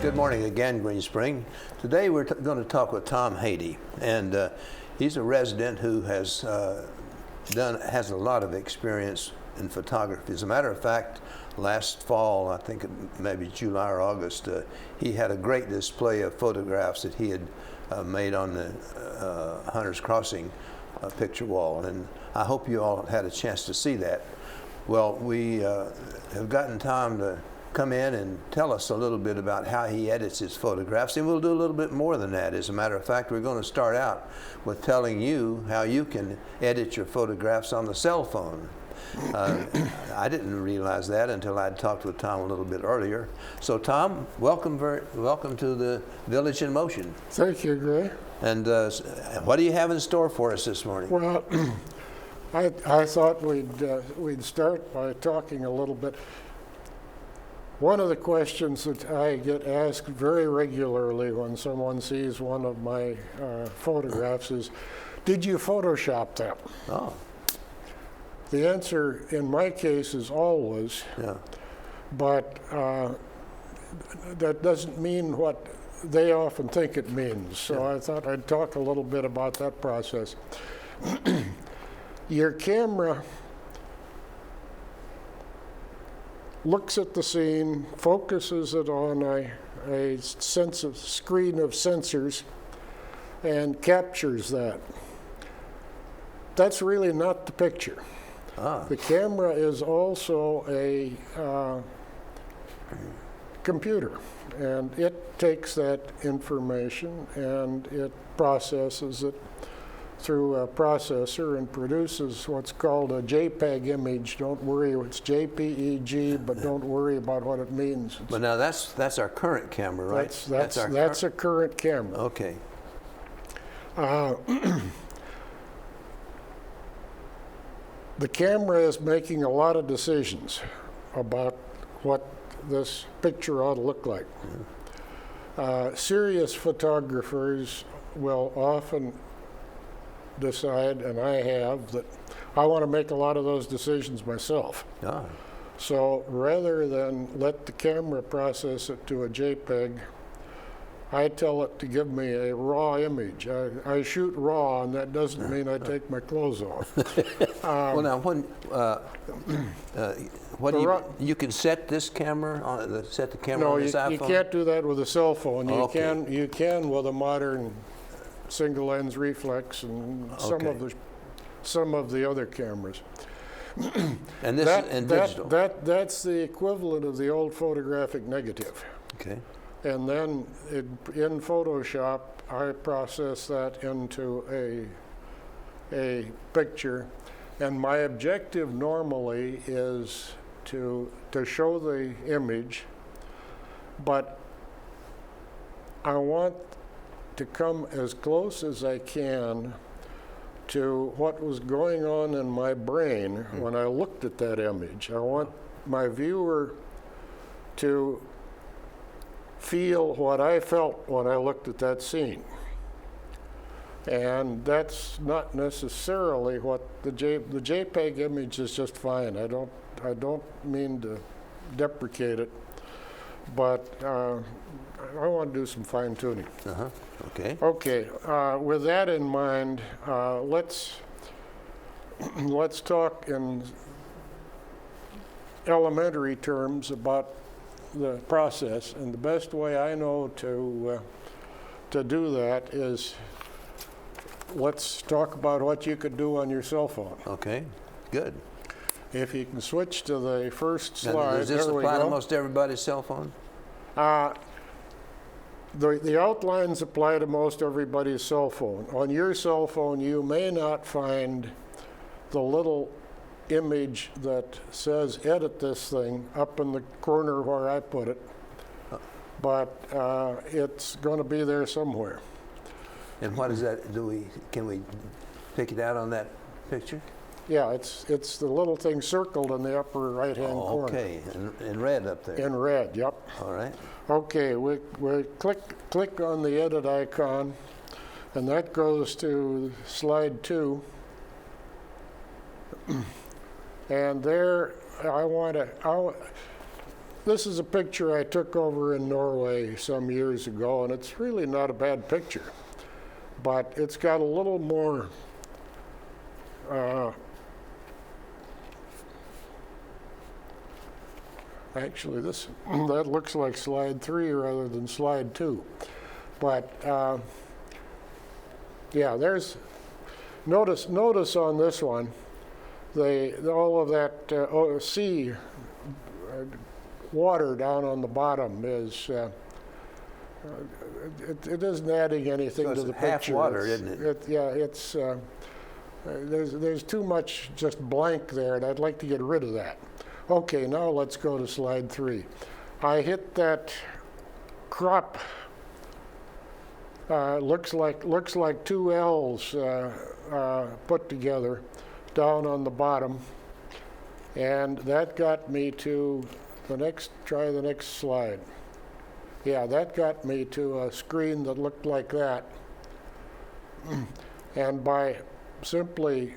Good morning again, Green Spring. Today we're going to talk with Tom Hady, and he's a resident who has a lot of experience in photography. As a matter of fact, last fall, I think maybe July or August, he had a great display of photographs that he had made on the Hunter's Crossing picture wall, and I hope you all had a chance to see that. Well, we have gotten Tom to come in and tell us a little bit about how he edits his photographs, and we'll do a little bit more than that. As a matter of fact, we're going to start out with telling you how you can edit your photographs on the cell phone. I didn't realize that until I'd talked with Tom a little bit earlier. So Tom, welcome to the Village in Motion. Thank you, Gray. And what do you have in store for us this morning? Well, I thought we'd start by talking a little bit. One of the questions that I get asked very regularly when someone sees one of my photographs is, did you Photoshop that? Oh. The answer in my case is always, Yeah. but that doesn't mean what they often think it means. So Yeah. I thought I'd talk a little bit about that process. Your camera looks at the scene, focuses it on a screen of sensors, and captures that. That's really not the picture. Ah. The camera is also a computer, and it takes that information and it processes it through a processor and produces what's called a JPEG image. Don't worry, it's JPEG, but don't worry about what it means. But now that's our current camera, right? That's a current camera. Okay. The camera is making a lot of decisions about what this picture ought to look like. Serious photographers will often decide, and I have, that I want to make a lot of those decisions myself. Ah. So rather than let the camera process it to a JPEG, I tell it to give me a raw image. I shoot raw, and that doesn't mean I take my clothes off. Well, now, you can set this camera on set the camera on this iPhone? No, you can't do that with a cell phone. You Okay. you can with a modern single lens reflex and some of the other cameras. And this and digital. That's the equivalent of the old photographic negative. Okay. And then in Photoshop, I process that into a picture. And my objective normally is to show the image, but I want to come as close as I can to what was going on in my brain when I looked at that image. I want my viewer to feel what I felt when I looked at that scene. And that's not necessarily what the JPEG image is just fine. I don't mean to deprecate it, but I want to do some fine tuning. Uh-huh. Okay. Okay. With that in mind, let's talk in elementary terms about the process, and the best way I know to do that is let's talk about what you could do on your cell phone. Okay. Good. If you can switch to the first slide. Now, does this there we apply to go. most everybody's cell phone? The outlines apply to most everybody's cell phone. On your cell phone, you may not find the little image that says edit this thing up in the corner where I put it, but it's going to be there somewhere. And what is that? Can we pick it out on that picture? Yeah, it's the little thing circled in the upper right-hand corner. Okay, in red up there. In red, yep. All right. Okay, we click on the edit icon, and that goes to slide 2. And there, this is a picture I took over in Norway some years ago, and it's really not a bad picture, but it's got a little more actually that looks like slide 3 rather than slide 2. But yeah, there's notice on this one, all of that sea water down on the bottom is it isn't adding anything So to the half picture. water, isn't it? Yeah, it's there's too much just blank there, and I'd like to get rid of that. Okay, now let's go to slide 3. I hit that crop. Looks like two L's put together down on the bottom, and that got me to the next. Try the next slide. Yeah, that got me to a screen that looked like that, and by simply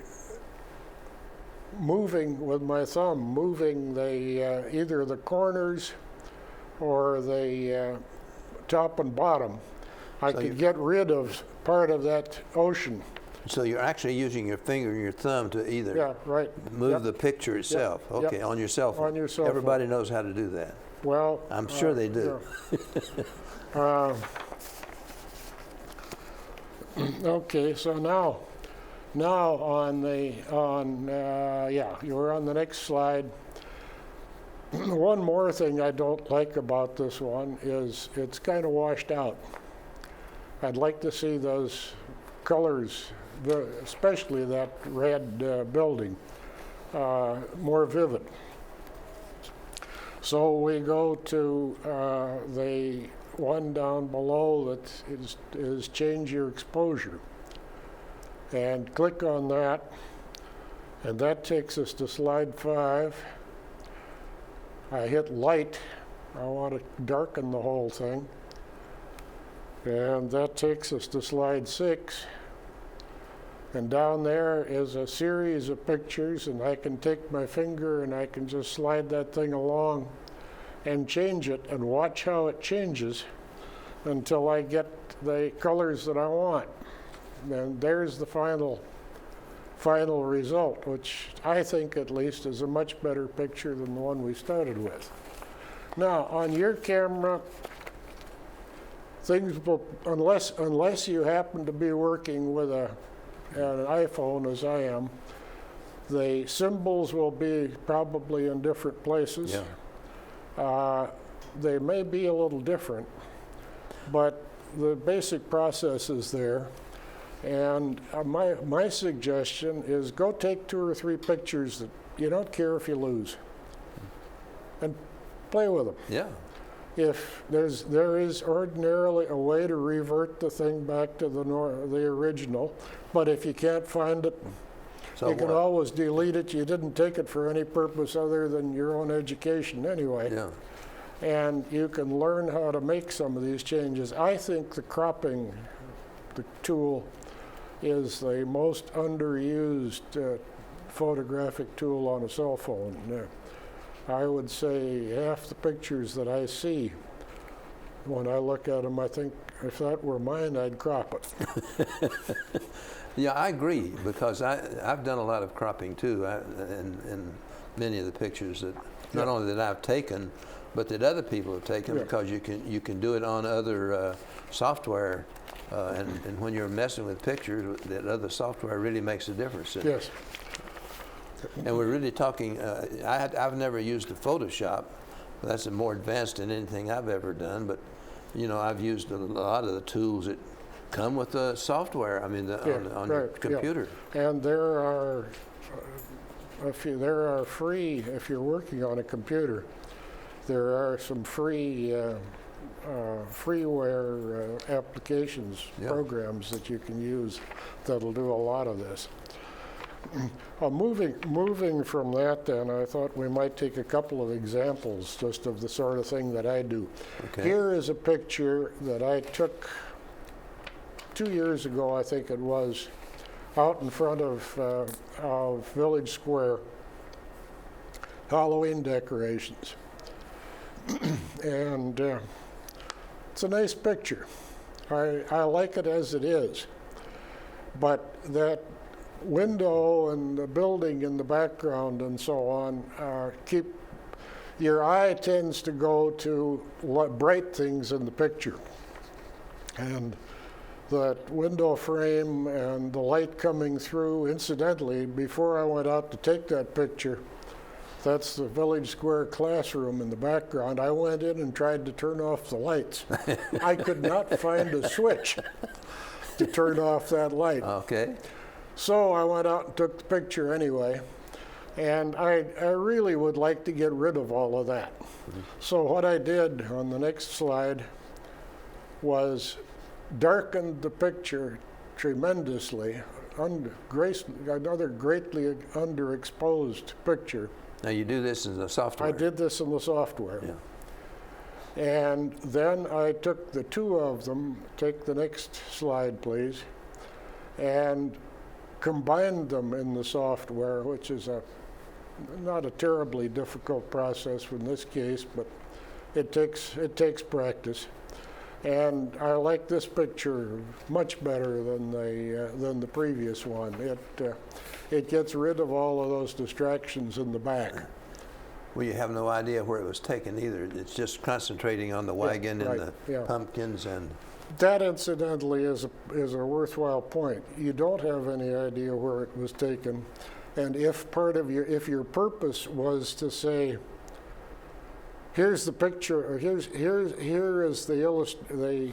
moving with my thumb, moving the either the corners or the top and bottom, I could get rid of part of that ocean. So you're actually using your finger and your thumb to either move the picture itself. Okay, on your cell phone. On your cell phone. Everybody knows how to do that. Well, I'm sure they do. Okay, so now you're on the next slide. One more thing I don't like about this one is it's kind of washed out. I'd like to see those colors, especially that red building, more vivid. So we go to the one down below that is change your exposure, and click on that, and that takes us to slide 5. I hit light. I want to darken the whole thing, and that takes us to slide 6. And down there is a series of pictures, and I can take my finger and I can just slide that thing along and change it and watch how it changes until I get the colors that I want. And there's the final result, which I think at least is a much better picture than the one we started with. Now, on your camera, things will, unless you happen to be working with an iPhone, as I am, the symbols will be probably in different places. Yeah. They may be a little different, but the basic process is there. And my suggestion is go take 2 or 3 pictures that you don't care if you lose, and play with them. Yeah. If there is ordinarily a way to revert the thing back to the original, but if you can't find it, So you can always delete it. You didn't take it for any purpose other than your own education anyway. Yeah. And you can learn how to make some of these changes. I think the cropping tool is the most underused photographic tool on a cell phone. I would say half the pictures that I see, when I look at them, I think if that were mine, I'd crop it. Yeah, I agree, because I've done a lot of cropping too, in many of the pictures that not only that I've taken, but that other people have taken, because you can do it on other software, and when you're messing with pictures, that other software really makes a difference. Yes. And we're really talking, I've never used a Photoshop. That's more advanced than anything I've ever done, but you know, I've used a lot of the tools that come with the software, I mean, on your computer. Yeah. And there are free, if you're working on a computer, there are some free freeware applications, programs that you can use that'll do a lot of this. Moving from that, then, I thought we might take a couple of examples just of the sort of thing that I do. Okay. Here is a picture that I took 2 years ago, I think it was, out in front of Village Square, Halloween decorations. And it's a nice picture. I like it as it is. But that window and the building in the background and so on, your eye tends to go to bright things in the picture. And that window frame and the light coming through, incidentally, before I went out to take that picture, that's the Village Square classroom in the background. I went in and tried to turn off the lights. I could not find a switch to turn off that light. Okay. So I went out and took the picture anyway. And I really would like to get rid of all of that. So what I did on the next slide was darkened the picture tremendously, another greatly underexposed picture. Now you do this in the software? I did this in the software. Yeah. And then I took the two of them, take the next slide please, and combined them in the software, which is not a terribly difficult process in this case, but it takes practice. And I like this picture much better than the previous one. It gets rid of all of those distractions in the back. Well, you have no idea where it was taken either. It's just concentrating on the wagon and the pumpkins and. That, incidentally, is a worthwhile point. You don't have any idea where it was taken, and if your purpose was to say, here's the picture, or here is the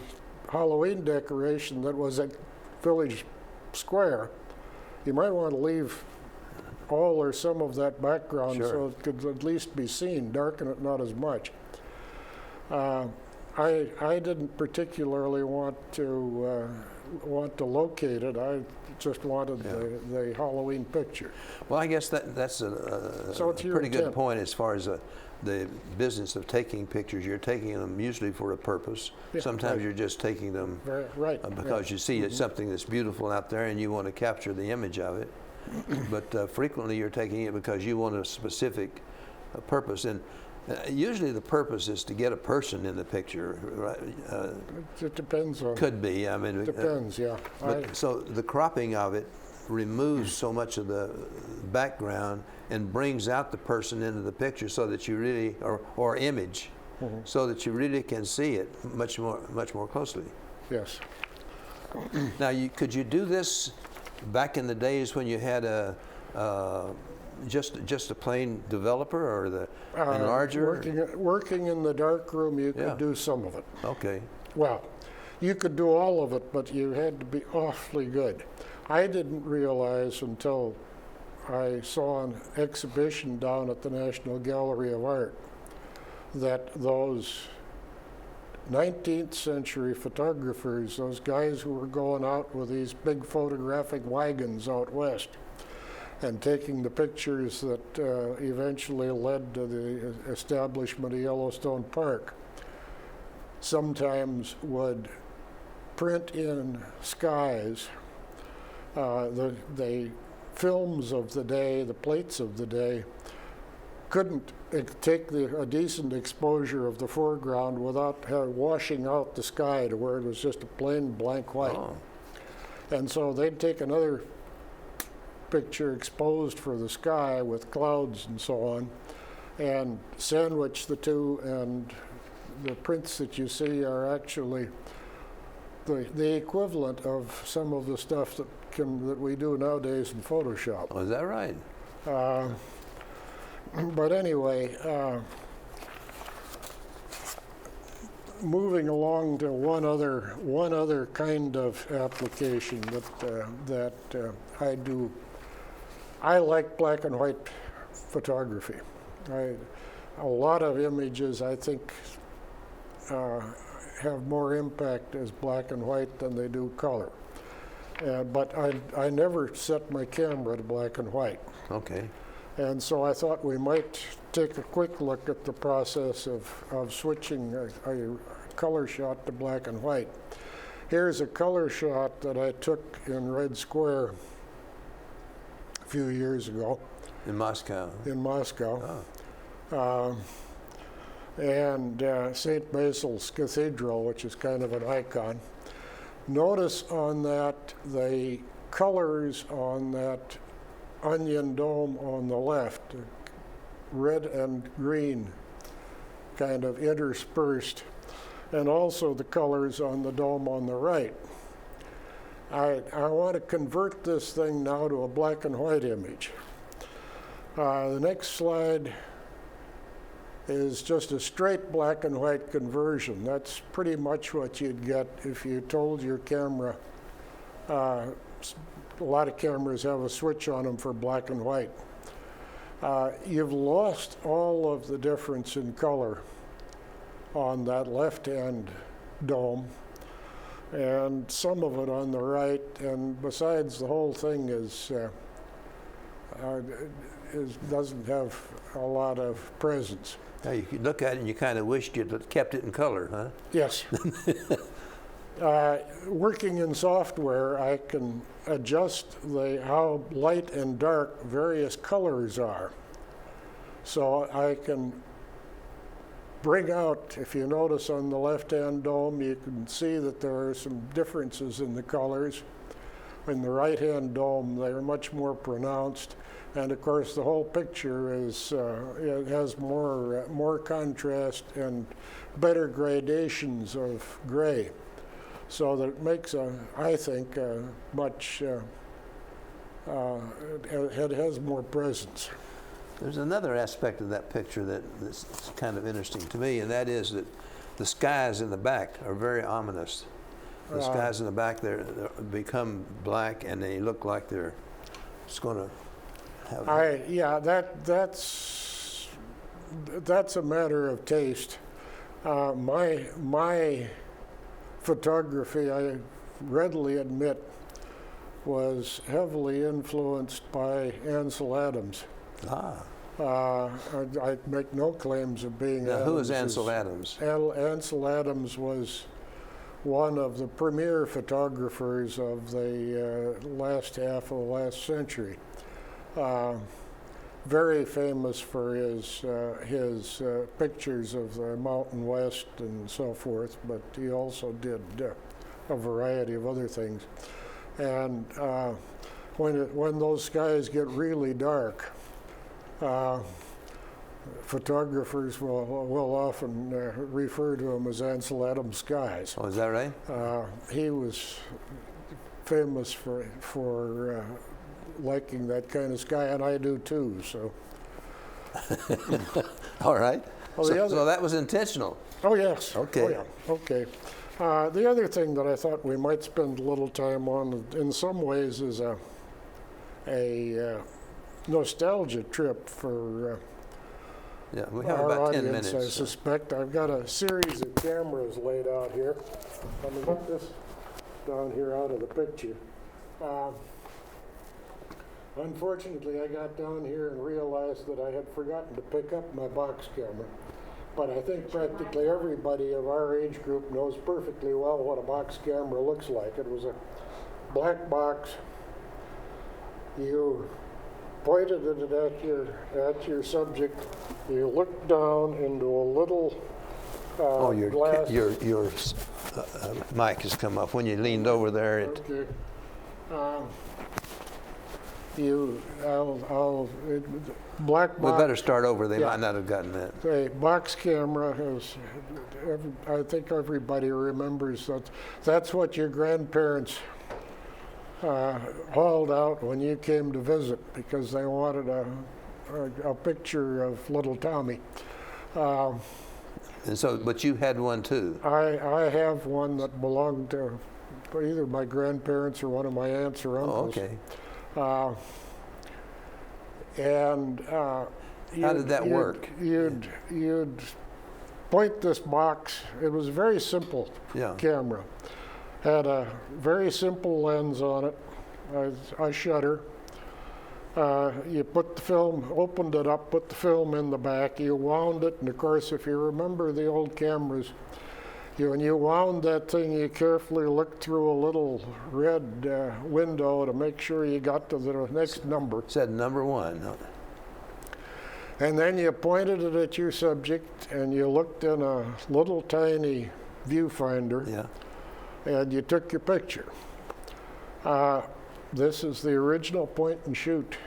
Halloween decoration that was at Village Square, you might want to leave all or some of that background so it could at least be seen, darken it not as much. I didn't particularly want to locate it. I just wanted the Halloween picture. Well, I guess that's a pretty good point as far as the business of taking pictures. You're taking them usually for a purpose. Yeah, sometimes you're just taking them because you see it's something that's beautiful out there and you want to capture the image of it. But frequently you're taking it because you want a specific purpose. And usually the purpose is to get a person in the picture, right? It depends on. Could be. I mean. Depends, yeah. But so the cropping of it removes so much of the background and brings out the person into the picture so that you really, or image, so that you really can see it much more closely. Yes. Now, could you do this back in the days when you had just a plain developer or the enlarger? Working in the darkroom, you could do some of it. Okay. Well, you could do all of it, but you had to be awfully good. I didn't realize until I saw an exhibition down at the National Gallery of Art that those 19th century photographers, those guys who were going out with these big photographic wagons out west and taking the pictures that eventually led to the establishment of Yellowstone Park, sometimes would print in skies the films of the day, the plates of the day, couldn't take a decent exposure of the foreground without washing out the sky to where it was just a plain blank white. Oh. And so they'd take another picture exposed for the sky with clouds and so on, and sandwich the two, and the prints that you see are actually the equivalent of some of the stuff that we do nowadays in Photoshop. Oh, is that right? But anyway, moving along to one other kind of application that I do. I like black and white photography. A lot of images, I think, have more impact as black and white than they do color. But I never set my camera to black and white. Okay. And so I thought we might take a quick look at the process of switching a color shot to black and white. Here's a color shot that I took in Red Square a few years ago. In Moscow? In Moscow. Oh. and St. Basil's Cathedral, which is kind of an icon. Notice on that the colors on that onion dome on the left, red and green, kind of interspersed, and also the colors on the dome on the right. I want to convert this thing now to a black and white image. The next slide is just a straight black and white conversion. That's pretty much what you'd get if you told your camera. A lot of cameras have a switch on them for black and white. You've lost all of the difference in color on that left-hand dome, and some of it on the right, and besides, the whole thing doesn't have a lot of presence. Now you could look at it and you kind of wished you'd kept it in color, huh? Yes. Working in software, I can adjust how light and dark various colors are. So I can bring out, if you notice on the left-hand dome, you can see that there are some differences in the colors. In the right-hand dome, they're much more pronounced. And of course, the whole picture it has more contrast and better gradations of gray. So that it makes, I think, much, it has more presence. There's another aspect of that picture that's kind of interesting to me, and that is that the skies in the back are very ominous. The skies in the back they become black, and they look like they're just going to have. Yeah, that's a matter of taste. My photography, I readily admit, was heavily influenced by Ansel Adams. I make no claims of being Now, who is Ansel Adams? Ansel Adams was one of the premier photographers of the last half of the last century. Very famous for his pictures of the Mountain West and so forth, but he also did a variety of other things. And when those skies get really dark, photographers will often refer to him as Ansel Adams skies. Oh, is that right? He was famous for liking that kind of sky, and I do too. So. All right. Well, so that was intentional. Oh yes. Okay. Oh, yeah. Okay. The other thing that I thought we might spend a little time on, in some ways, is a nostalgia trip for yeah, we have our about 10 audience, minutes. I suspect. I've got a series of cameras laid out here. Let me get this down here out of the picture. Unfortunately, I got down here and realized that I had forgotten to pick up my box camera. But I think practically everybody of our age group knows perfectly well what a box camera looks like. It was a black box. You pointed it at your subject. You looked down into a little glass. Your mic has come up. When you leaned over there, it. Okay. Black box. We better start over. They might not have gotten that. A box camera has, I think everybody remembers that. That's what your grandparents hauled out when you came to visit because they wanted a picture of little Tommy. And so, but you had one too. I have one that belonged to either my grandparents or one of my aunts or uncles. Oh, okay. How did that work? You'd point this box. It was a very simple camera. Had a very simple lens on it, a shutter. You put the film, opened it up, put the film in the back, you wound it, and of course, if you remember the old cameras, when you wound that thing, you carefully looked through a little red window to make sure you got to the next number. It said number 1. And then you pointed it at your subject, and you looked in a little tiny viewfinder, Yeah. and you took your picture. This is the original point and shoot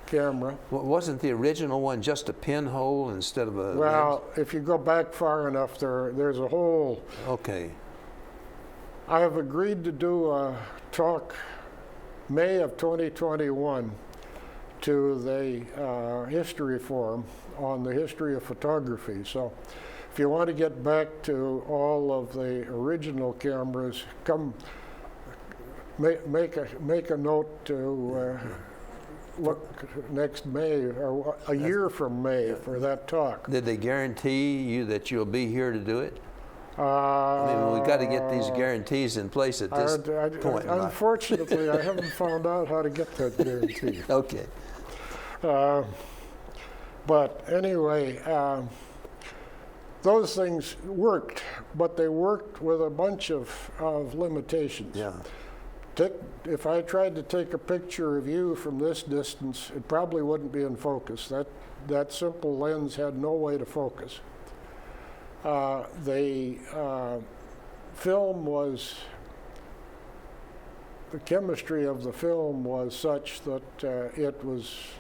camera. Well, wasn't the original one just a pinhole instead of a Well, if you go back far enough, there's a whole. lens? Okay. I have agreed to do a talk May of 2021 to the history forum on the history of photography. So if you want to get back to all of the original cameras, come make a note to look next May or a year from May for that talk. Did they guarantee you that you'll be here to do it? I mean, we've got to get these guarantees in place at this point. in life. Unfortunately, I haven't found out how to get that guarantee. Okay. But anyway, those things worked, but they worked with a bunch of limitations. Yeah. If I tried to take a picture of you from this distance, it probably wouldn't be in focus. That simple lens had no way to focus. The film was, the chemistry of the film was such that it was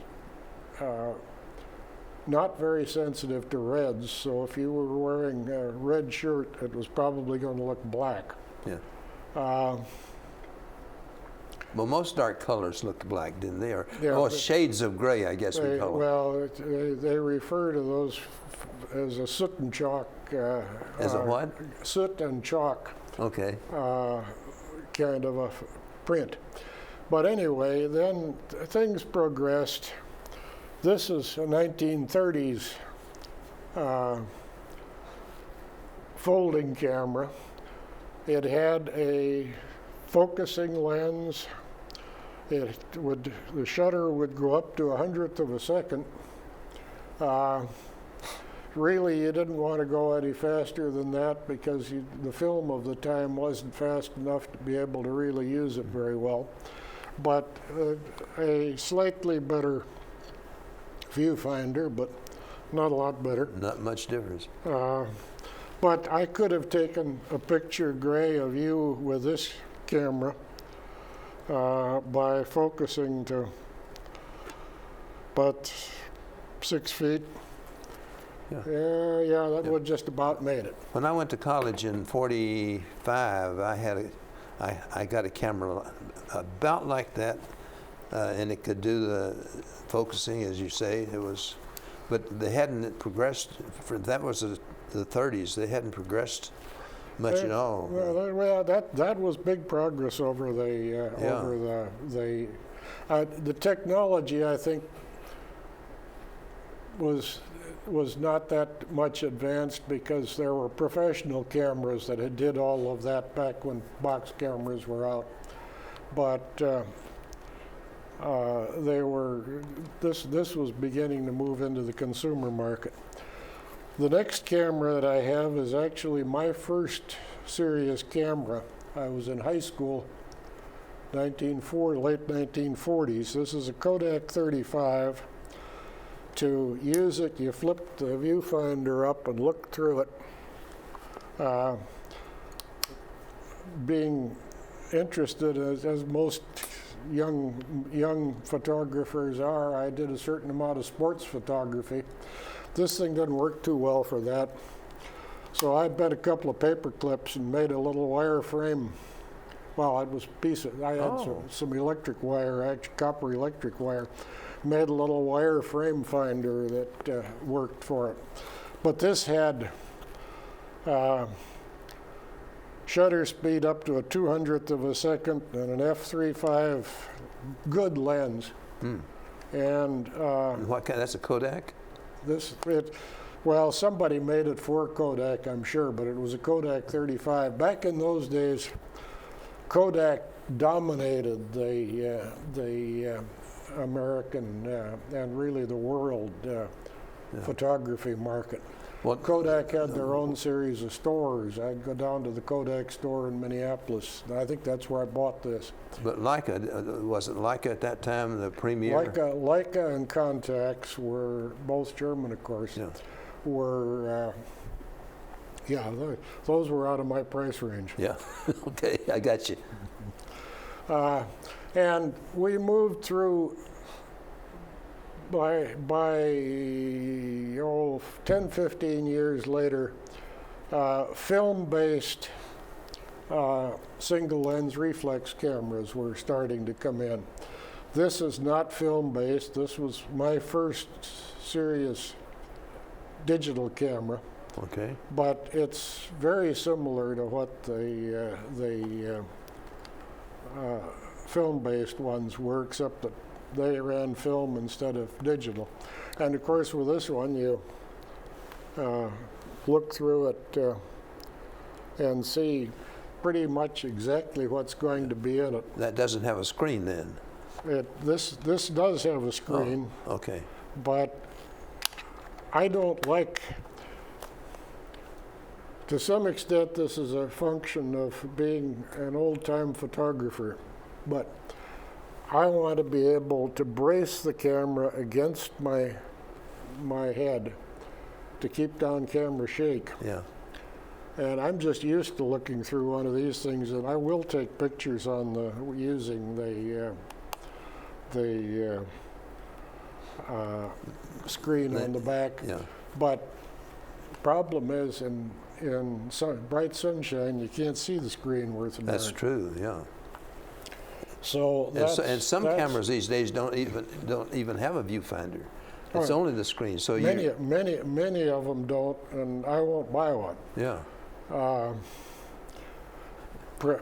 not very sensitive to reds, so if you were wearing a red shirt, it was probably going to look black. Yeah. Well, most dark colors looked black, didn't they? Or shades of gray, I guess we call them. Well, they refer to those as a soot and chalk. As a what? Soot and chalk. Okay. Kind of a print. But anyway, then things progressed. This is a 1930s folding camera. It had a focusing lens. The shutter would go up to 1/100th of a second. Really, you didn't want to go any faster than that because the film of the time wasn't fast enough to be able to really use it very well. But a slightly better viewfinder, but not a lot better. Not much difference. But I could have taken a picture, Gray, of you with this camera by focusing to about 6 feet. Yeah, that would just about made it. When I went to college in '45, I got a camera about like that, and it could do the focusing, as you say. But they hadn't progressed. That was the '30s. They hadn't progressed much at all. Well, that was big progress over the technology. I think was not that much advanced because there were professional cameras that had did all of that back when box cameras were out. But this was beginning to move into the consumer market. The next camera that I have is actually my first serious camera. I was in high school, late 1940s. This is a Kodak 35. To use it, you flip the viewfinder up and look through it. Being interested, as most young photographers are, I did a certain amount of sports photography. This thing didn't work too well for that. So I bent a couple of paper clips and made a little wire frame. Well, it was I had some electric wire, actually copper electric wire. Made a little wire frame finder that worked for it. But this had shutter speed up to a 200th of a second and an f3.5 good lens. And what kind? That's a Kodak? Well, somebody made it for Kodak, I'm sure, but it was a Kodak 35. Back in those days, Kodak dominated the American and really the world photography market. What? Kodak had their own series of stores. I'd go down to the Kodak store in Minneapolis. I think that's where I bought this. But Leica, was it Leica at that time, the premier? Leica and Contax were both German, of course. Yeah. Were those were out of my price range. Yeah. Okay, I got you. And we moved through by 10, 15 years later, film-based single lens reflex cameras were starting to come in. This is not film-based. This was my first serious digital camera. Okay. But it's very similar to what the film-based ones were, except that they ran film instead of digital. And of course, with this one, you look through it and see pretty much exactly what's going to be in it. That doesn't have a screen then? This does have a screen. Oh, okay. But I don't like. To some extent, this is a function of being an old-time photographer, but I want to be able to brace the camera against my head to keep down camera shake. Yeah. And I'm just used to looking through one of these things, and I will take pictures on using the screen on the back. Yeah. But problem is, in bright sunshine, you can't see the screen worth a darn. That's true. Yeah. So and some cameras these days don't even have a viewfinder. It's only the screen. So many of them don't, and I won't buy one. Yeah.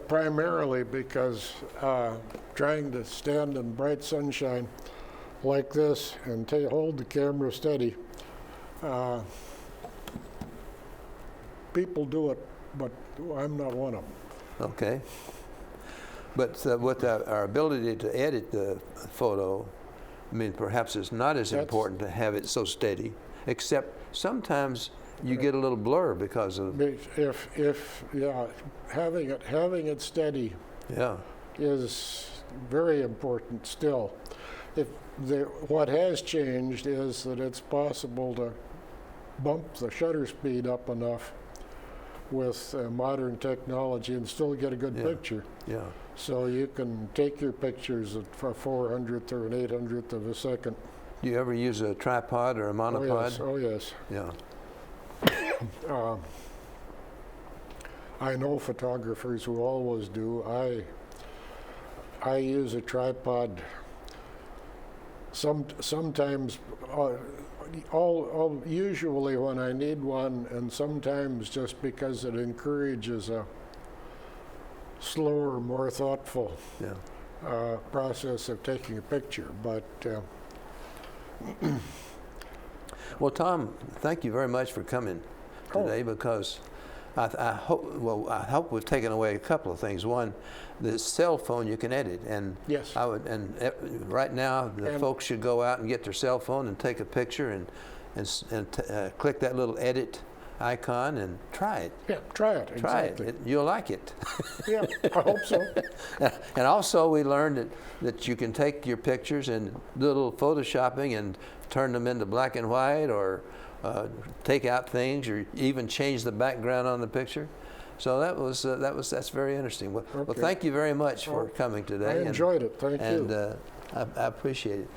Primarily because trying to stand in bright sunshine like this and hold the camera steady. People do it, but I'm not one of them. Okay. But with our ability to edit the photo, I mean, perhaps it's not as important to have it so steady, except sometimes you get a little blur because of. Having it steady. Yeah. Is very important still. What has changed is that it's possible to bump the shutter speed up enough with modern technology and still get a good picture. Yeah. So you can take your pictures at a 400th or an 800th of a second. Do you ever use a tripod or a monopod? Oh yes. Yeah. I know photographers who always do. I use a tripod. Sometimes, usually when I need one, and sometimes just because it encourages a slower, more thoughtful process of taking a picture. But well, Tom, thank you very much for coming today because I hope we've taken away a couple of things. One, the cell phone you can edit, and yes, right now the folks should go out and get their cell phone and take a picture and click that little edit icon and try it. Yeah, try it. Exactly. You'll like it. Yeah, I hope so. And also we learned that you can take your pictures and do a little photoshopping and turn them into black and white, or take out things, or even change the background on the picture. So that's very interesting. Well, thank you very much for coming today. I enjoyed it. Thank you. And I appreciate it.